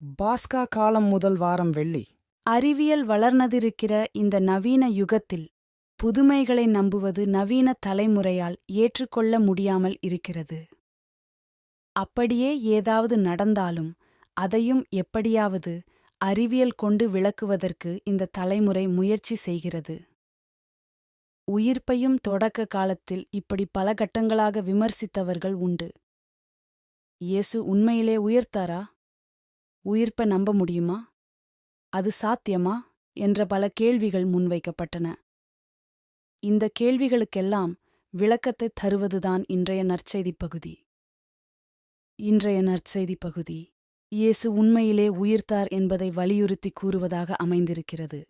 பாஸ்கா காலம் முதல் வாரம் வெள்ளி. அறிவியல் வளர்ந்திருக்கிற இந்த நவீன யுகத்தில் புதுமைகளை நம்புவது நவீன தலைமுறையால் ஏற்றுக்கொள்ள முடியாமல் இருக்கிறது. அப்படியே ஏதாவது நடந்தாலும் அதையும் எப்படியாவது அறிவியல் கொண்டு விளக்குவதற்கு இந்த தலைமுறை முயற்சி செய்கிறது. உயிர்ப்பையும் தொடக்க காலத்தில் இப்படி பல கட்டங்களாக விமர்சித்தவர்கள் உண்டு. இயேசு உண்மையிலே உயிர்த்தாரா? உயிர்ப்பை நம்ப முடியுமா? அது சாத்தியமா என்ற பல கேள்விகள் முன்வைக்கப்பட்டன. இந்த கேள்விகளுக்கெல்லாம் விளக்கத்தை தருவதுதான் இன்றைய நற்செய்தி பகுதி. இன்றைய நற்செய்தி பகுதி இயேசு உண்மையிலே உயிர்த்தார் என்பதை வலியுறுத்தி கூறுவதாக அமைந்திருக்கிறது.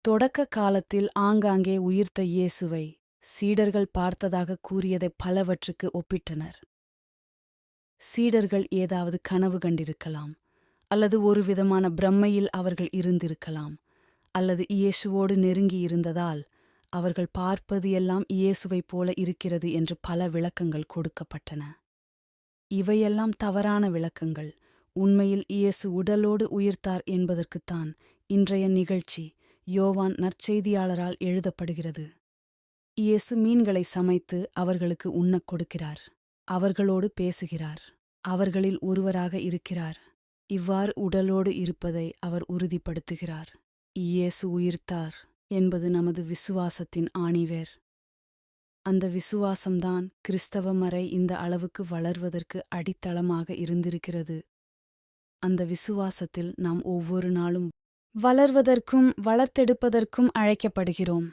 தொடக்க காலத்தில் ஆங்காங்கே உயிர்த்த இயேசுவை சீடர்கள் பார்த்ததாக கூறியதை பலவற்றுக்கு ஒப்பிட்டனர். சீடர்கள் ஏதாவது கனவு கண்டிருக்கலாம், அல்லது ஒரு விதமான பிரம்மையில் அவர்கள் இருந்திருக்கலாம், அல்லது இயேசுவோடு நெருங்கி இருந்ததால் அவர்கள் பார்ப்பது எல்லாம் இயேசுவைப் போல இருக்கிறது என்று பல விளக்கங்கள் கொடுக்கப்பட்டன. இவையெல்லாம் தவறான விளக்கங்கள். உண்மையில் இயேசு உடலோடு உயிர்த்தார் என்பதற்குத்தான் இன்றைய நிகழ்ச்சி யோவான் நற்செய்தியாளரால் எழுதப்படுகிறது. இயேசு மீன்களை சமைத்து அவர்களுக்கு உண்ணக் கொடுக்கிறார். அவர்களோடு பேசுகிறார். அவர்களில் ஒருவராக இருக்கிறார். இவ்வாறு உடலோடு இருப்பதை அவர் உறுதிப்படுத்துகிறார். இயேசு உயிர்த்தார் என்பது நமது விசுவாசத்தின் ஆணிவேர். அந்த விசுவாசம்தான் கிறிஸ்தவ மறை இந்த அளவுக்கு வளர்வதற்கு அடித்தளமாக இருந்திருக்கிறது. அந்த விசுவாசத்தில் நாம் ஒவ்வொரு நாளும் வளர்வதற்கும் வளர்த்தெடுப்பதற்கும் அழைக்கப்படுகிறோம்.